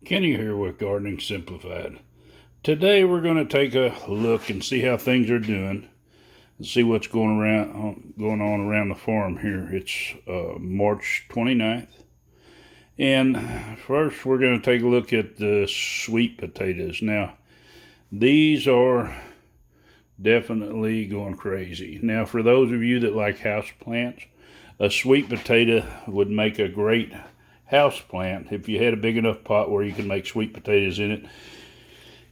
Kenny here with Gardening Simplified. Today we're going to take a look and see how things are doing and see what's going on around the farm here. It's March 29th. And first we're going to take a look at the sweet potatoes. Now, these are definitely going crazy. Now, for those of you that like house plants, a sweet potato would make a great house plant if you had a big enough pot where you can make sweet potatoes in it.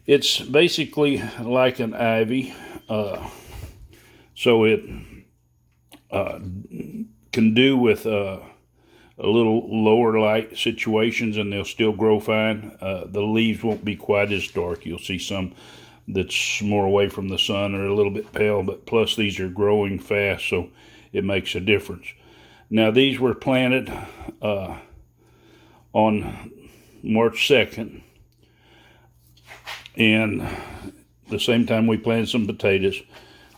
It's basically like an ivy, so it can do with a little lower light situations, and they'll still grow fine. The leaves won't be quite as dark. You'll see some that's more away from the sun or a little bit pale, but plus these are growing fast, so it makes a difference. Now, these were planted on March 2nd, and the same time we planted some potatoes.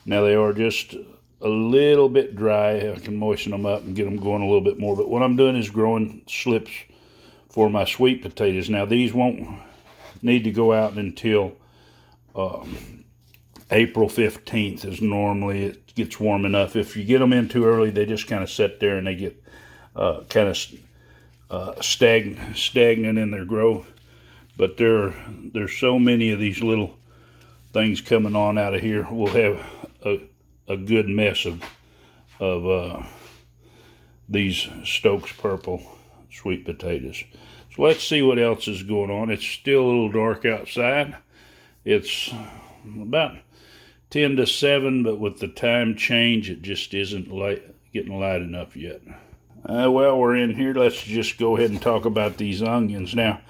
Now, they are just a little bit dry. I can moisten them up and get them going a little bit more, but what I'm doing is growing slips for my sweet potatoes. Now, these won't need to go out until April 15th is normally it gets warm enough. If you get them in too early, they just kind of sit there and they get kind of stagnant in their growth. But there's so many of these little things coming on out of here. We'll have a good mess of these Stokes Purple sweet potatoes. So let's see what else is going on. It's still a little dark outside. It's about 10 to 7, but with the time change, it just isn't getting light enough yet. Well, we're in here. Let's just go ahead and talk about these onions. Now,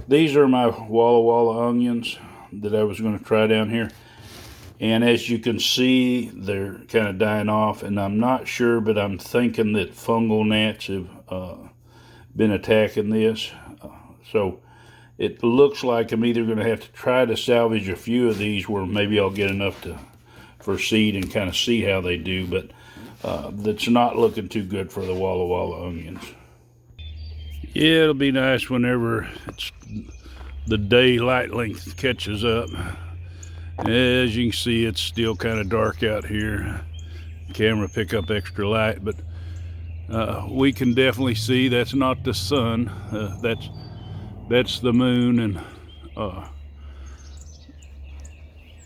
these are my Walla Walla onions that I was going to try down here. And as you can see, they're kind of dying off. And I'm not sure, but I'm thinking that fungal gnats have been attacking this. So it looks like I'm either going to have to try to salvage a few of these where maybe I'll get enough for seed and kind of see how they do. But that's not looking too good for the Walla Walla onions. Yeah, it'll be nice whenever the daylight length catches up. As you can see, it's still kind of dark out here. Camera pick up extra light, but we can definitely see that's not the sun. That's the moon, and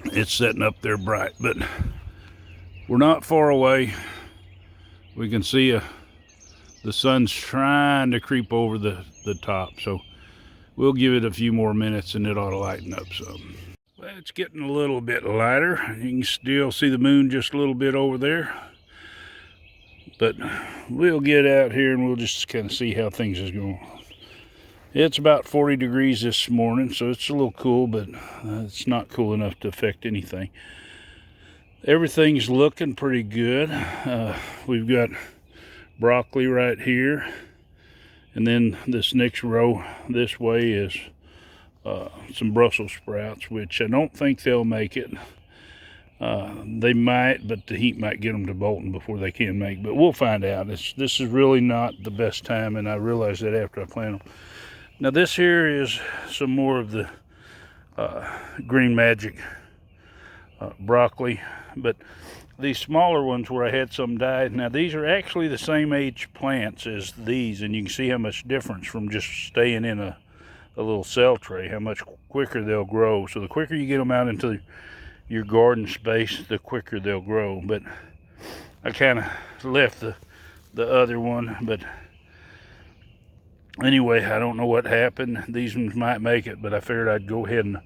it's setting up there bright. But we're not far away. We can see the sun's trying to creep over the top, so we'll give it a few more minutes and it ought to lighten up some. Well, it's getting a little bit lighter. You can still see the moon just a little bit over there, but we'll get out here and we'll just kind of see how things is going. It's about 40 degrees this morning, so it's a little cool, but it's not cool enough to affect anything. Everything's looking pretty good. We've got broccoli right here, and then this next row this way is some Brussels sprouts, which I don't think they'll make it. They might, but the heat might get them to bolting before they can make, but we'll find out. This is really not the best time, and I realized that after I plant them. Now, this here is some more of the Green Magic broccoli, but these smaller ones where I had some died, now these are actually the same age plants as these, and you can see how much difference from just staying in a little cell tray, how much quicker they'll grow. So the quicker you get them out into your garden space, the quicker they'll grow. But I kind of left the other one, but anyway, I don't know what happened. These ones might make it, but I figured I'd go ahead and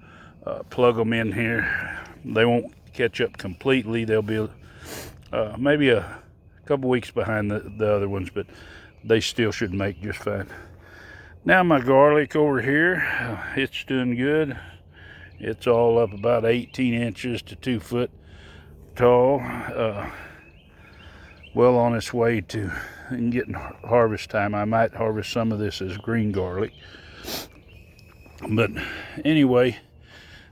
plug them in here. They won't catch up completely. They'll be maybe a couple weeks behind the other ones, but they still should make just fine. Now, my garlic over here, it's doing good. It's all up about 18 inches to 2 foot tall. Well on its way to getting harvest time. I might harvest some of this as green garlic. But anyway,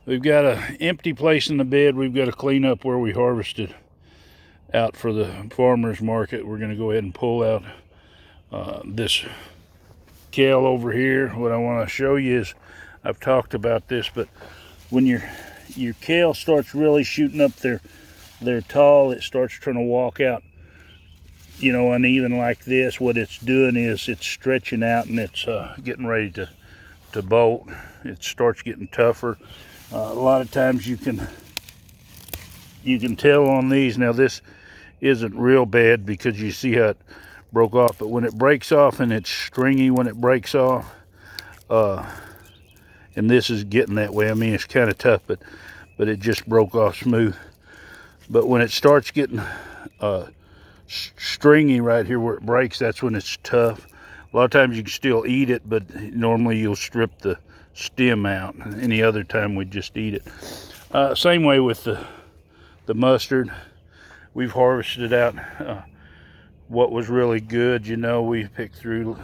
we've got an empty place in the bed. We've got to clean up where we harvested out for the farmer's market. We're going to go ahead and pull out this kale over here. What I want to show you is, I've talked about this, but when your kale starts really shooting up they're tall, it starts trying to walk out, you know, uneven like this. What it's doing is it's stretching out, and it's getting ready to bolt. It starts getting tougher. A lot of times you can tell on these. Now this isn't real bad because you see how it broke off, but when it breaks off, and it's stringy when it breaks off, and this is getting that way. I mean, it's kind of tough, but it just broke off smooth. But when it starts getting stringy right here where it breaks, that's when it's tough. A lot of times you can still eat it, but normally you'll strip the stem out. Any other time we just eat it. Same way with the mustard. We've harvested out what was really good. You know, we picked through.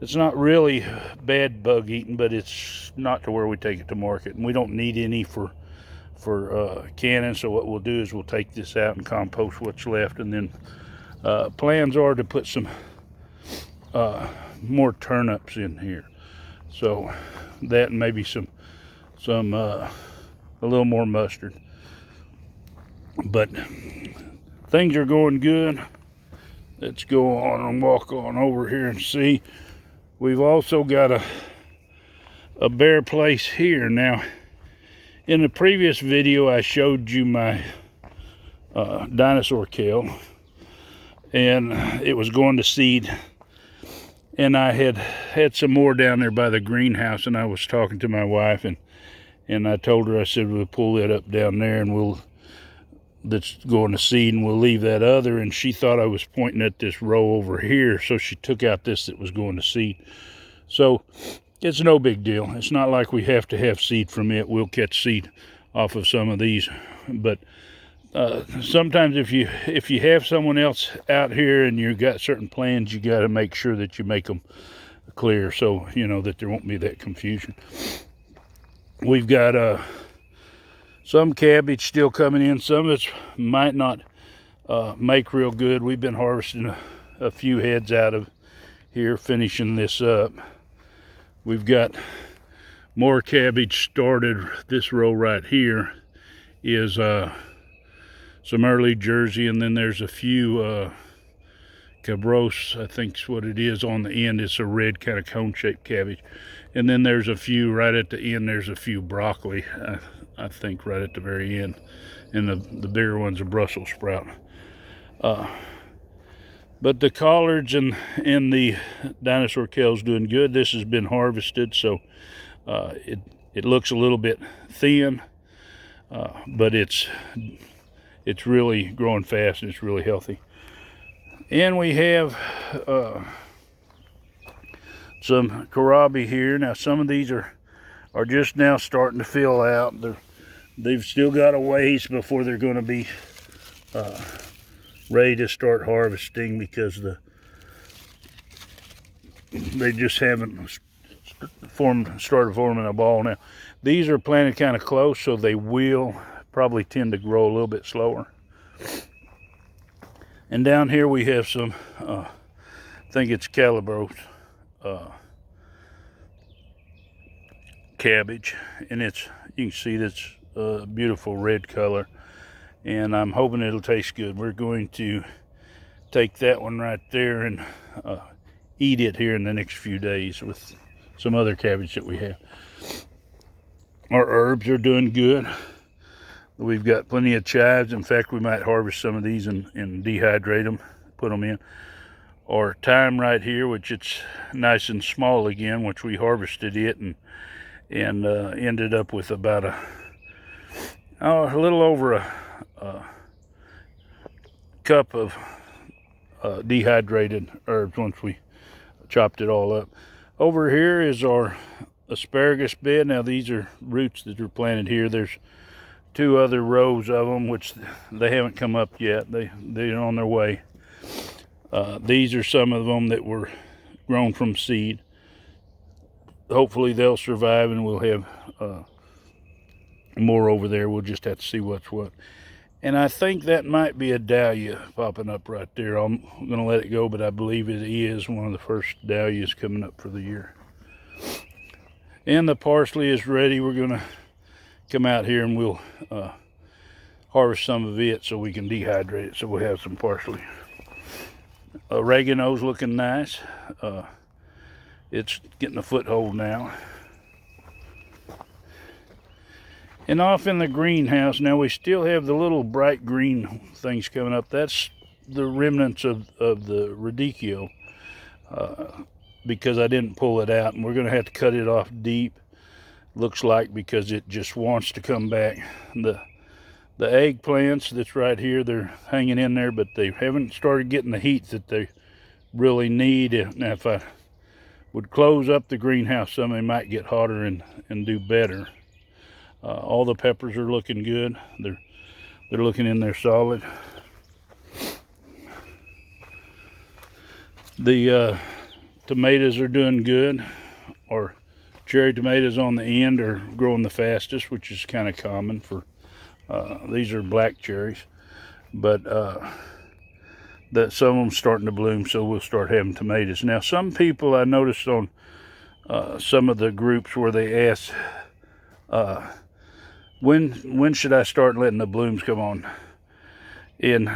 It's not really bad bug eating, but it's not to where we take it to market, and we don't need any for canning. So what we'll do is we'll take this out and compost what's left, and then plans are to put some more turnips in here. So that, and maybe some a little more mustard. But things are going good. Let's go on and walk on over here and see. We've also got a bare place here. Now, in the previous video, I showed you my dinosaur kale, and it was going to seed. And I had some more down there by the greenhouse, and I was talking to my wife, and I told her, I said, we'll pull that up down there, and that's going to seed, and we'll leave that other. And she thought I was pointing at this row over here, so she took out this that was going to seed. So it's no big deal. It's not like we have to have seed from it. We'll catch seed off of some of these. But sometimes if you have someone else out here and you've got certain plans, you got to make sure that you make them clear, so you know that there won't be that confusion. We've got some cabbage still coming in. Some of it might not make real good. We've been harvesting a few heads out of here, finishing this up. We've got more cabbage started. This row right here is some early Jersey, and then there's a few Cabros, I think's what it is, on the end. It's a red kind of cone-shaped cabbage. And then there's a few right at the end. There's a few broccoli, I think, right at the very end. And the bigger one's a Brussels sprout. But the collards and the dinosaur kale's doing good. This has been harvested, so it looks a little bit thin, but it's really growing fast, and it's really healthy. And we have some kohlrabi here. Now some of these are just now starting to fill out. They've still got a ways before they're going to be ready to start harvesting, because they just haven't started forming a ball. Now these are planted kind of close, so they will probably tend to grow a little bit slower. And down here we have some, I think it's Calabros cabbage, and you can see that's a beautiful red color, and I'm hoping it'll taste good. We're going to take that one right there and eat it here in the next few days with some other cabbage that we have. Our herbs are doing good. We've got plenty of chives. In fact, we might harvest some of these and dehydrate them, put them in. Our thyme right here, which it's nice and small again, which we harvested it and ended up with about a little over a cup of dehydrated herbs once we chopped it all up. Over here is our asparagus bed. Now these are roots that are planted here. There's two other rows of them, which they haven't come up yet. They're on their way. These are some of them that were grown from seed. Hopefully they'll survive, and we'll have more over there. We'll just have to see what's what. And I think that might be a dahlia popping up right there. I'm going to let it go, but I believe it is one of the first dahlias coming up for the year. And the parsley is ready. We're going to come out here and we'll harvest some of it so we can dehydrate it so we'll have some parsley. Oregano's looking nice. It's getting a foothold now. And off in the greenhouse, now we still have the little bright green things coming up. That's the remnants of the radicchio because I didn't pull it out. And we're going to have to cut it off deep, looks like, because it just wants to come back. The eggplants that's right here, they're hanging in there, but they haven't started getting the heat that they really need. Now, if I would close up the greenhouse some, they might get hotter and do better. All the peppers are looking good. They're looking in there solid. The tomatoes are doing good. Our cherry tomatoes on the end are growing the fastest, which is kind of common for these are black cherries, but that some of them starting to bloom, so we'll start having tomatoes. Now, some people I noticed on some of the groups where they ask, when should I start letting the blooms come on? And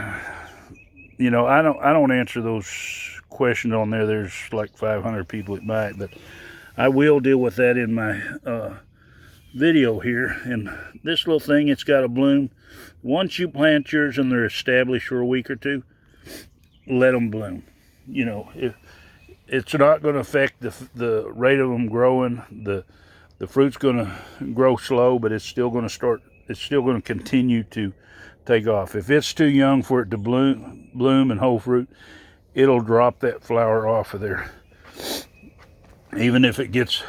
you know, I don't answer those questions on there. There's like 500 people that might, but I will deal with that in my video here. And this little thing, it's got a bloom. Once you plant yours and they're established for a week or two, let them bloom. You know, it's not going to affect the rate of them growing. The fruit's going to grow slow, but it's still going to continue to take off. If it's too young for it to bloom and hold fruit, it'll drop that flower off of there, even if it gets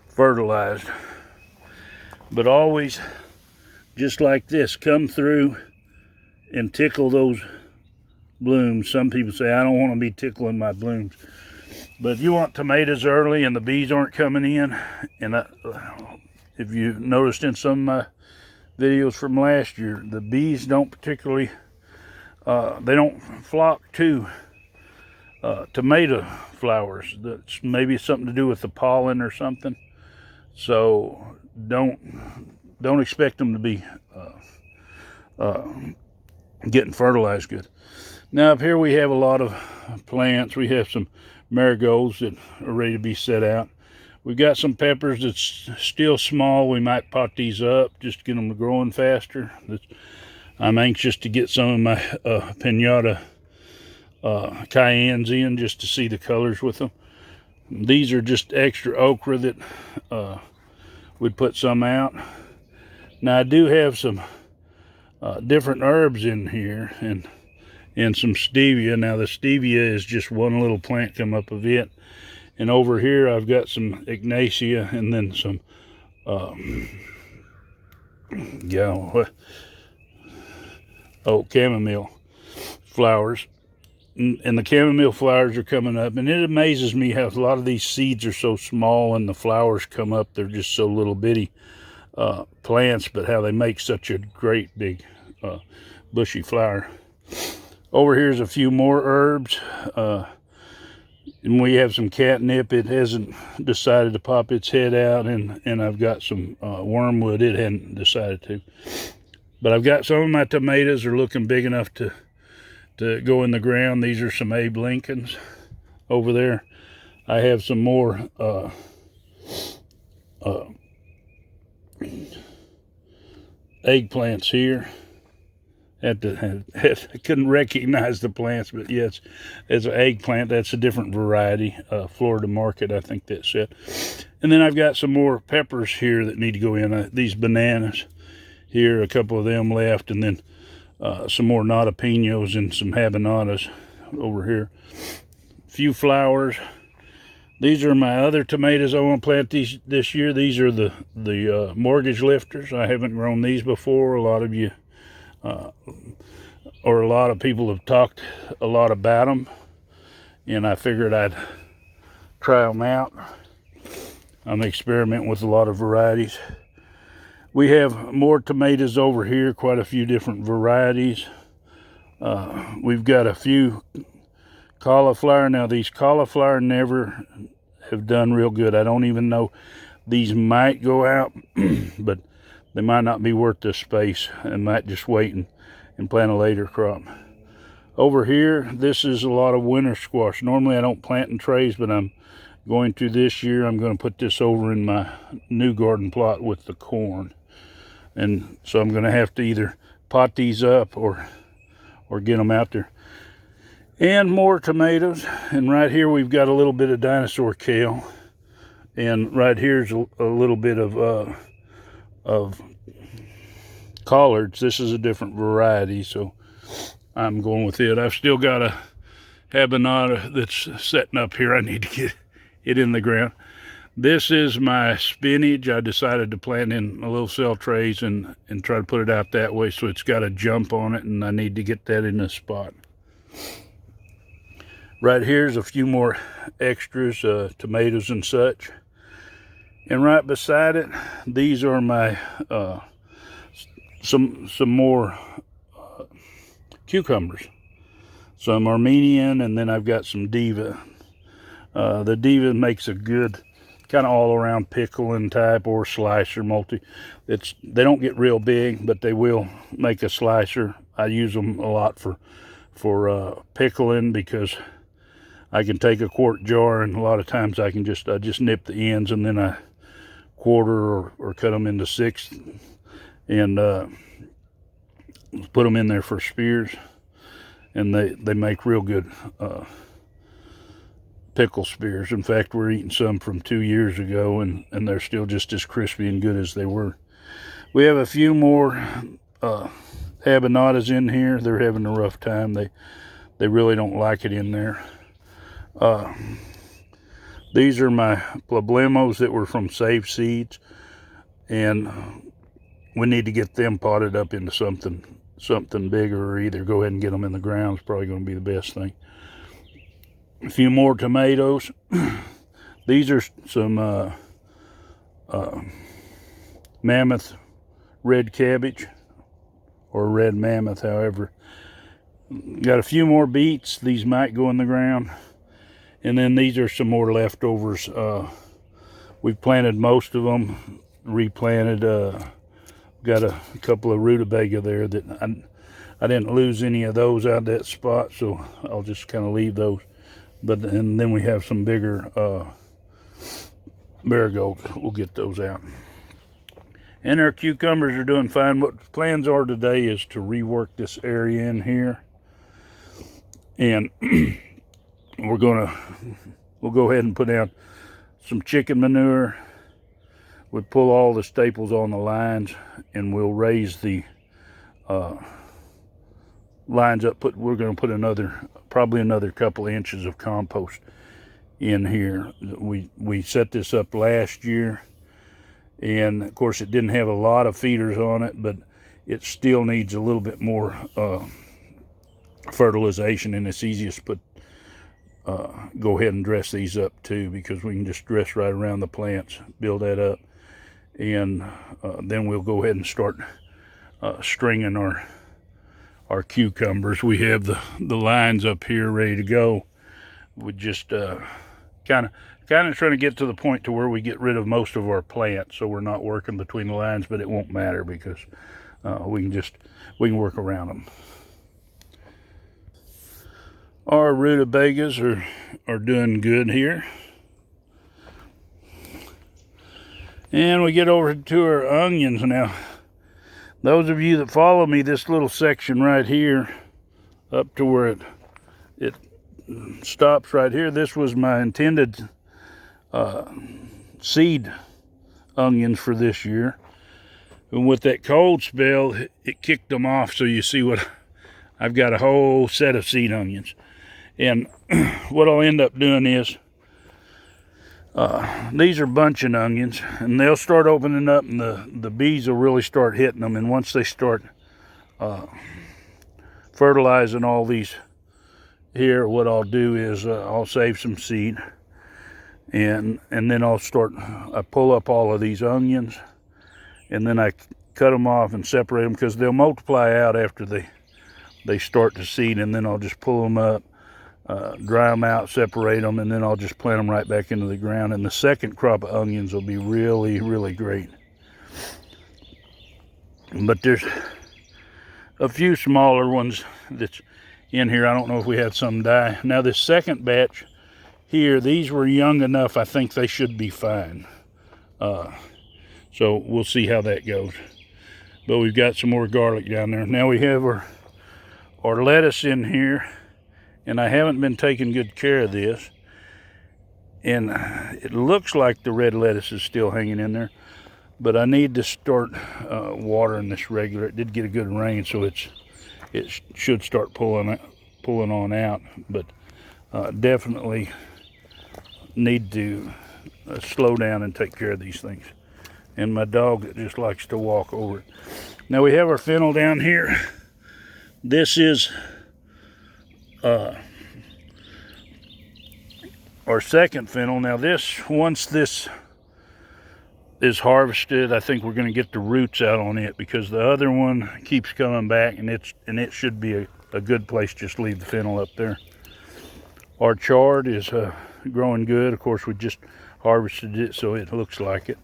fertilized. But always, just like this, come through and tickle those blooms. Some people say, I don't want to be tickling my blooms. But if you want tomatoes early and the bees aren't coming in, and if you noticed in some of my videos from last year, the bees don't particularly, they don't flock to tomato flowers. That's maybe something to do with the pollen or something. So don't expect them to be getting fertilized good. Now up here we have a lot of plants. We have some marigolds that are ready to be set out. We've got some peppers that's still small. We might pot these up just to get them growing faster. I'm anxious to get some of my Pinata cayennes in just to see the colors with them. These are just extra okra that we'd put some out. Now I do have some different herbs in here and some stevia. Now the stevia is just one little plant come up of it. And over here I've got some Ignatia and then some chamomile flowers. And the chamomile flowers are coming up, and it amazes me how a lot of these seeds are so small and the flowers come up. They're just so little bitty plants, but how they make such a great big bushy flower. Over here's a few more herbs, and we have some catnip. It hasn't decided to pop its head out, and I've got some wormwood. It hadn't decided to, but I've got some of my tomatoes are looking big enough to go in the ground. These are some Abe Lincolns over there. I have some more eggplants here. I couldn't recognize the plants, but yes, it's an eggplant. That's a different variety, Florida Market, I think that's it. And then I've got some more peppers here that need to go in. These bananas here, a couple of them left, and then some more natapinos and some habanadas over here. A few flowers. These are my other tomatoes I want to plant this year. These are the mortgage lifters. I haven't grown these before. A lot of you or a lot of people have talked a lot about them, and I figured I'd try them out. I'm experimenting with a lot of varieties. We have more tomatoes over here, quite a few different varieties. We've got a few cauliflower. Now these cauliflower never have done real good. I don't even know. These might go out, but they might not be worth the space and might just wait and plant a later crop. Over here, this is a lot of winter squash. Normally I don't plant in trays, but I'm going to this year. I'm going to put this over in my new garden plot with the corn. And so I'm going to have to either pot these up or get them out there. And more tomatoes. And right here we've got a little bit of dinosaur kale. And right here's a little bit of collards. This is a different variety, so I'm going with it. I've still got a habanada that's setting up here. I need to get it in the ground. This is my spinach. I decided to plant in a little cell trays and try to put it out that way, so it's got a jump on it, and I need to get that in a spot. Right here's a few more extras, tomatoes and such. And right beside it, these are my some more cucumbers. Some Armenian, and then I've got some Diva. The Diva makes a good kind of all-around pickling type or slicer multi. They don't get real big, but they will make a slicer. I use them a lot for pickling, because I can take a quart jar, and a lot of times I just nip the ends, and then I quarter or cut them into sixths and put them in there for spears, and they make real good pickle spears. In fact, we're eating some from 2 years ago, and they're still just as crispy and good as they were. We have a few more habanadas in here. They're having a rough time. They really don't like it in there. These are my problemos that were from Save Seeds, and we need to get them potted up into something bigger, or either go ahead and get them in the ground. It's probably going to be the best thing. A few more tomatoes. These are some mammoth red cabbage, or red mammoth, however. Got a few more beets. These might go in the ground. And then these are some more leftovers. We've planted most of them, replanted. Got a couple of rutabaga there that I didn't lose any of those out of that spot, so I'll just kind of leave those. And then we have some bigger marigolds. We'll get those out. And our cucumbers are doing fine. What plans are today is to rework this area in here, and we'll go ahead and put out some chicken manure. We'll pull all the staples on the lines, and we'll raise the lines up. We're going to put probably another couple of inches of compost in here. We set this up last year, and of course it didn't have a lot of feeders on it, but it still needs a little bit more fertilization, and it's easiest to put go ahead and dress these up too, because we can just dress right around the plants, build that up, and then we'll go ahead and start stringing our cucumbers. We have the lines up here ready to go. We just kind of trying to get to the point to where we get rid of most of our plants, so we're not working between the lines, but it won't matter, because we can work around them. Our rutabagas are doing good here. And we get over to our onions now. Those of you that follow me, this little section right here, up to where it stops right here, this was my intended seed onions for this year. And with that cold spell, it kicked them off. So you see what I've got, a whole set of seed onions. And what I'll end up doing is, these are bunching onions, and they'll start opening up, and the bees will really start hitting them. And once they start fertilizing all these here, what I'll do is I'll save some seed, and then I pull up all of these onions, and then I cut them off and separate them because they'll multiply out after they start to seed, and then I'll just pull them up, dry them out, separate them, and then I'll just plant them right back into the ground. And the second crop of onions will be really, really great. But there's a few smaller ones that's in here. I don't know if we had some die. Now this second batch here, these were young enough. I think they should be fine. So we'll see how that goes. But we've got some more garlic down there. Now we have our lettuce in here, and I haven't been taking good care of this. And it looks like the red lettuce is still hanging in there, but I need to start watering this regular. It did get a good rain, so it should start pulling on out, but definitely need to slow down and take care of these things. And my dog that just likes to walk over it. Now we have our fennel down here. This is our second fennel. Now once this is harvested, I think we're going to get the roots out on it, because the other one keeps coming back, and it should be a good place. Just leave the fennel up there. Our chard is growing good. Of course, we just harvested it, so it looks like it.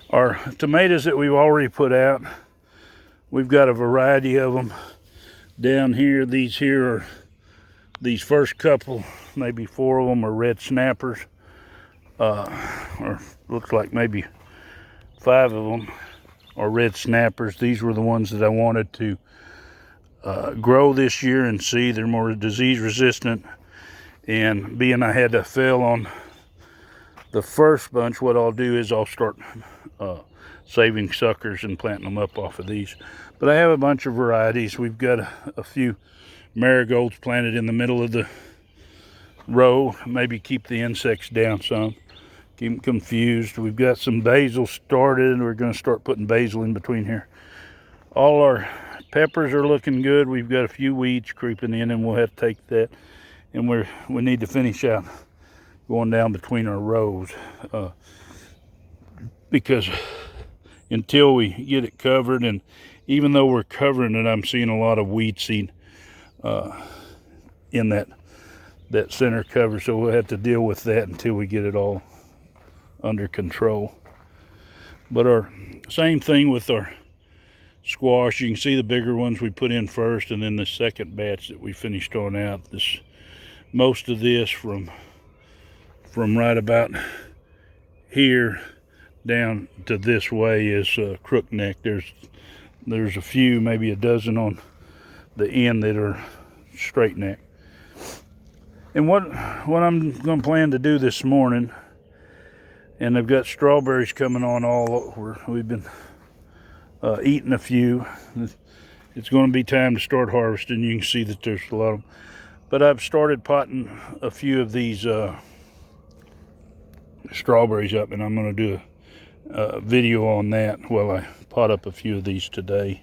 Our tomatoes that we've already put out, we've got a variety of them down here. These here are, these first couple, maybe 4 of them are red snappers. Or looks like maybe 5 of them are red snappers. These were the ones that I wanted to grow this year and see. They're more disease resistant. And being I had to fail on the first bunch, what I'll do is I'll start saving suckers and planting them up off of these. But I have a bunch of varieties. We've got a few marigolds planted in the middle of the row. Maybe keep the insects down some. Keep them confused. We've got some basil started. We're going to start putting basil in between here. All our peppers are looking good. We've got a few weeds creeping in, and we'll have to take that. And we need to finish out going down between our rows, because until we get it covered, and even though we're covering it, I'm seeing a lot of weed seed in that center cover, so we'll have to deal with that until we get it all under control. But our same thing with our squash. You can see the bigger ones we put in first, and then the second batch that we finished on out. Most of this from right about here down to this way is crookneck. There's a few, maybe a dozen on the end that are straight neck. And what I'm going to plan to do this morning, and I've got strawberries coming on all over. We've been eating a few. It's going to be time to start harvesting. You can see that there's a lot of them. But I've started potting a few of these strawberries up, and I'm going to do a video on that while I pot up a few of these today.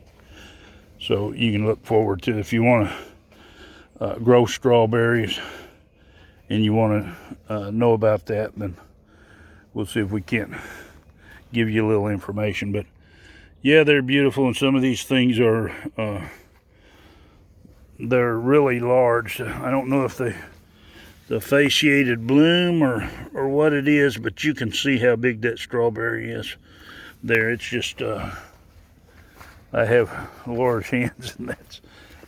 So you can look forward to, if you want to grow strawberries and you want to know about that, then we'll see if we can't give you a little information. But yeah, they're beautiful, and some of these things are they're really large. I don't know if the fasciated bloom or what it is, but you can see how big that strawberry is there. It's just I have large hands,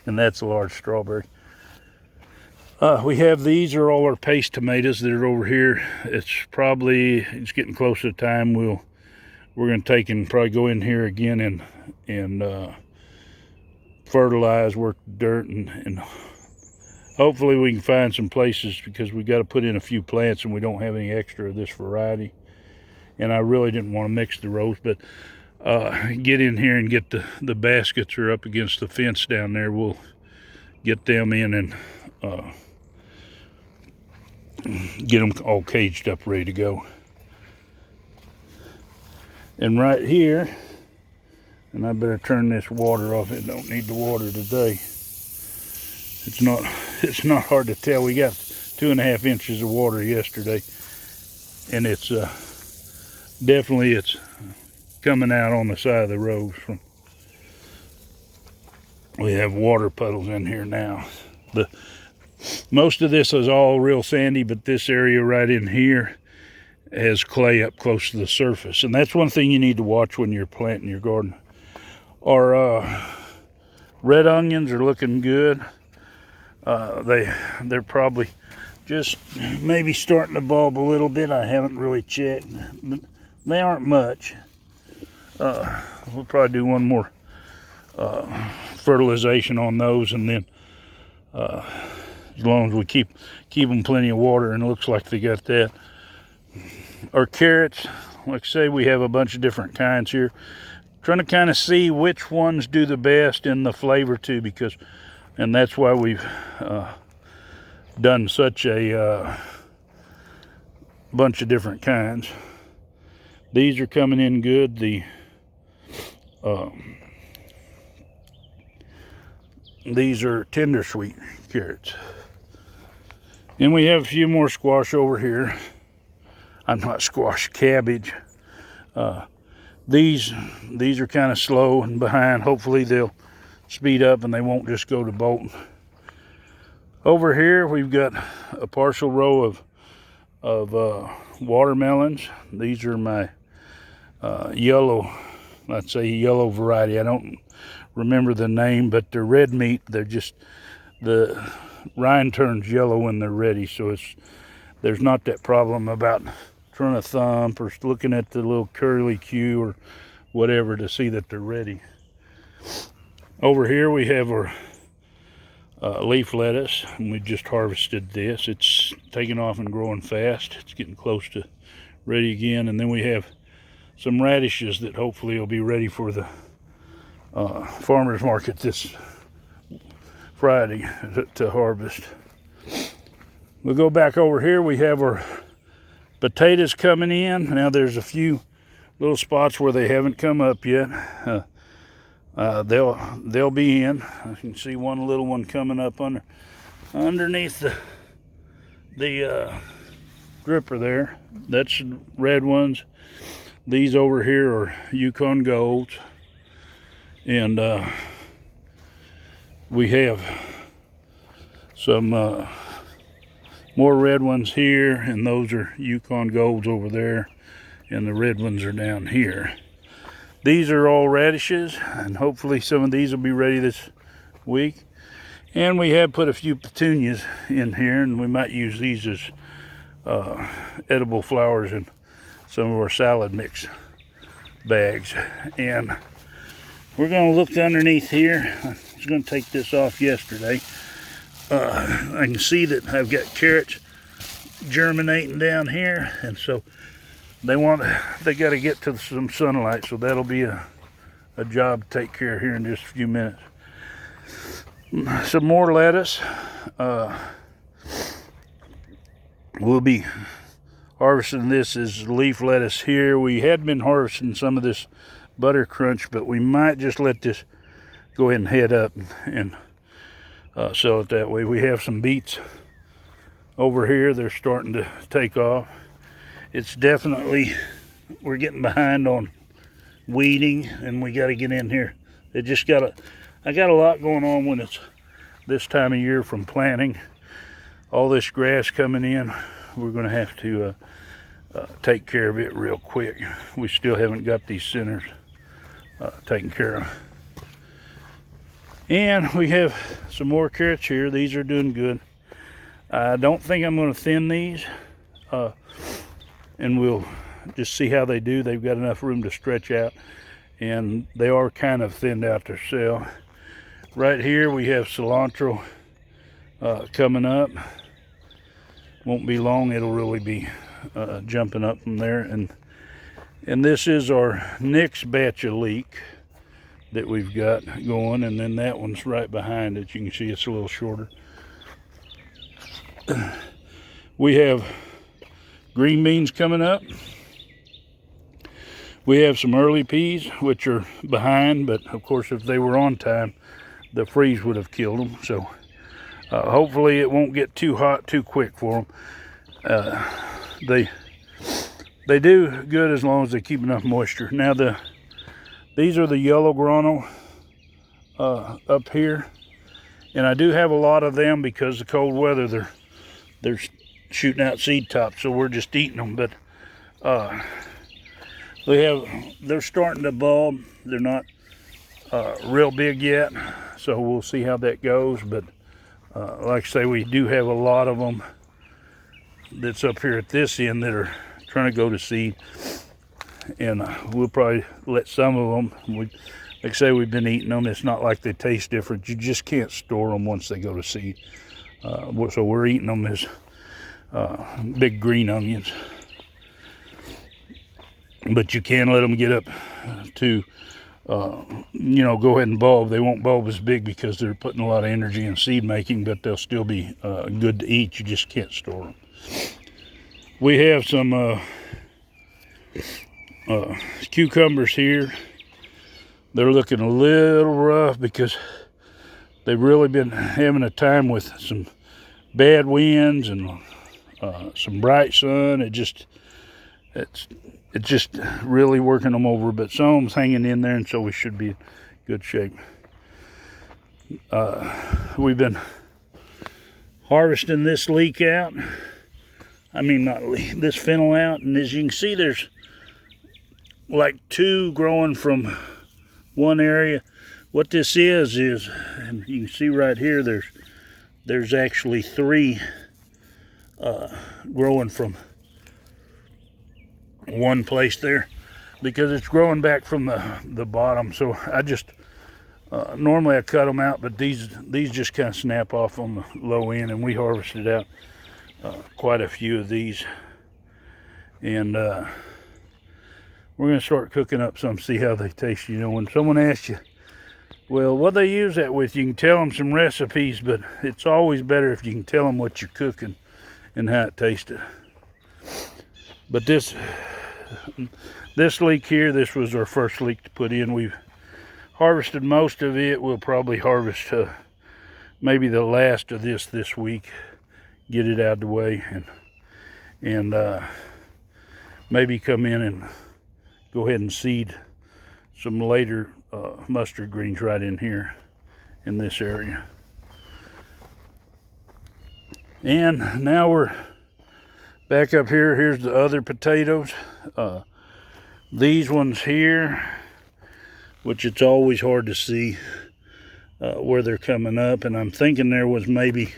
and that's a large strawberry. We have, these are all our paste tomatoes that are over here. It's getting close to the time we're going to take and probably go in here again and fertilize, work dirt, and hopefully we can find some places, because we got to put in a few plants and we don't have any extra of this variety. And I really didn't want to mix the rows, but get in here and get the baskets are up against the fence down there. We'll get them in and get them all caged up, ready to go. And right here, and I better turn this water off. It don't need the water today. It's not hard to tell. We got 2.5 inches of water yesterday, and it's definitely coming out on the side of the road. We have water puddles in here now. Most of this is all real sandy, but this area right in here has clay up close to the surface. And that's one thing you need to watch when you're planting your garden. Our red onions are looking good. They're probably just maybe starting to bulb a little bit. I haven't really checked. But they aren't much. We'll probably do one more fertilization on those, and then as long as we keep them plenty of water, and it looks like they got that. Our carrots, like I say, we have a bunch of different kinds here. Trying to kind of see which ones do the best in the flavor too, and that's why we've done such a bunch of different kinds. These are coming in good. These are tender sweet carrots. And we have a few more squash over here. I'm not squash, cabbage. These are kind of slow and behind. Hopefully they'll speed up and they won't just go to bolting. Over here we've got a partial row of watermelons. These are my yellow, let's say yellow variety. I don't remember the name, but they're red meat. They're just, the rind turns yellow when they're ready, so there's not that problem about trying to thump or looking at the little curly Q or whatever to see that they're ready. Over here we have our leaf lettuce, and we just harvested this. It's taking off and growing fast. It's getting close to ready again. And then we have some radishes that hopefully will be ready for the farmer's market this Friday to harvest. We'll go back over here. We have our potatoes coming in. Now there's a few little spots where they haven't come up yet. They'll be in. I can see one little one coming up underneath the gripper there. That's red ones. These over here are Yukon Golds, and we have some more red ones here, and those are Yukon Golds over there, and the red ones are down here. These are all radishes, and hopefully some of these will be ready this week. And we have put a few petunias in here, and we might use these as edible flowers in some of our salad mix bags. And we're going to look underneath here. I was going to take this off yesterday. I can see that I've got carrots germinating down here, and so they got to get to some sunlight, so that'll be a job to take care of here in just a few minutes. Some more lettuce. We'll be harvesting this as leaf lettuce here. We had been harvesting some of this butter crunch, but we might just let this go ahead and head up and sell it that way. We have some beets over here. They're starting to take off. It's definitely, we're getting behind on weeding, and we got to get in here. I got a lot going on when it's this time of year from planting. All this grass coming in, we're going to have to take care of it real quick. We still haven't got these centers taken care of. And we have some more carrots here. These are doing good. I don't think I'm going to thin these. And we'll just see how they do. They've got enough room to stretch out, and they are kind of thinned out their cell. Right here we have cilantro coming up. Won't be long, it'll really be jumping up from there. And this is our next batch of leek that we've got going, and then that one's right behind it. You can see it's a little shorter. We have green beans coming up. We have some early peas, which are behind, but of course if they were on time, the freeze would have killed them. So hopefully it won't get too hot too quick for them. They do good as long as they keep enough moisture. Now the These are the yellow guano up here, and I do have a lot of them because the cold weather they're shooting out seed tops, so we're just eating them. But they're starting to bulb. They're not real big yet, so we'll see how that goes. But like I say, we do have a lot of them that's up here at this end that are trying to go to seed, and we'll probably let some of them. Like I say, we've been eating them. It's not like they taste different. You just can't store them once they go to seed. So we're eating them as big green onions. But you can let them get up to, go ahead and bulb. They won't bulb as big because they're putting a lot of energy in seed making, but they'll still be good to eat. You just can't store them. We have some cucumbers here. They're looking a little rough because they've really been having a time with some bad winds and some bright sun. It's just really working them over, but some of them's hanging in there, and so we should be in good shape. We've been harvesting this leek out. This fennel out, and as you can see, there's like 2 growing from one area. What this is, and you can see right here, there's actually 3 growing from one place there, because it's growing back from the bottom. So I just normally I cut them out, but these just kind of snap off on the low end, and we harvested out quite a few of these, and we're going to start cooking up some, see how they taste. When someone asks you, well, what they use that with, you can tell them some recipes, but it's always better if you can tell them what you're cooking and how it tasted. But this leek here, this was our first leek to put in. We've harvested most of it. We'll probably harvest maybe the last of this week, get it out of the way, and maybe come in and go ahead and seed some later mustard greens right in here in this area. And now we're back up here. Here's the other potatoes. These ones here, which it's always hard to see where they're coming up, and I'm thinking there was maybe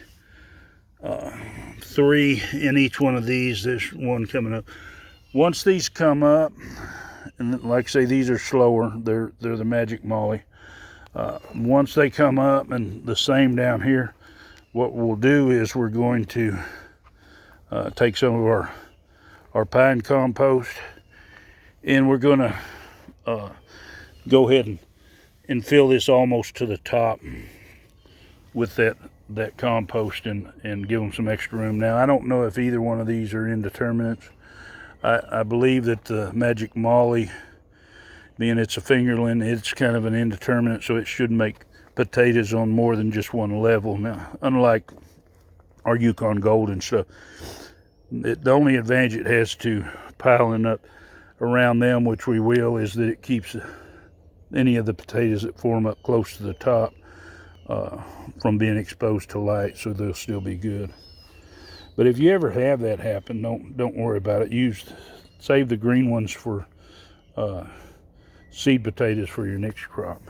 3 in each one of these. There's one coming up. Once these come up, and like I say, these are slower. They're the Magic Molly. Once they come up, and the same down here, what we'll do is we're going to take some of our pine compost, and we're going to go ahead and fill this almost to the top with that compost, and give them some extra room. Now, I don't know if either one of these are indeterminates. I believe that the Magic Molly, being it's a fingerling, it's kind of an indeterminate, so it should make potatoes on more than just one level. Now, unlike our Yukon Gold and stuff, the only advantage it has to piling up around them, which we will, is that it keeps any of the potatoes that form up close to the top from being exposed to light, so they'll still be good. But if you ever have that happen, don't worry about it. Save the green ones for seed potatoes for your next crop.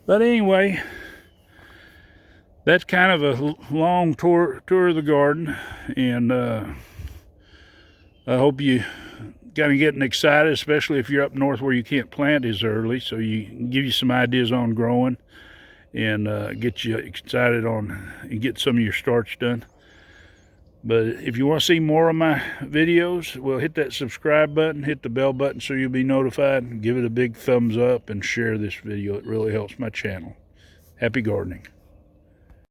But anyway, that's kind of a long tour of the garden, and I hope you kind of getting excited, especially if you're up north where you can't plant as early, so give you some ideas on growing, and get you excited on and get some of your starts done. But if you want to see more of my videos, well, hit that subscribe button, hit the bell button so you'll be notified, give it a big thumbs up, and share this video. It really helps my channel. Happy gardening.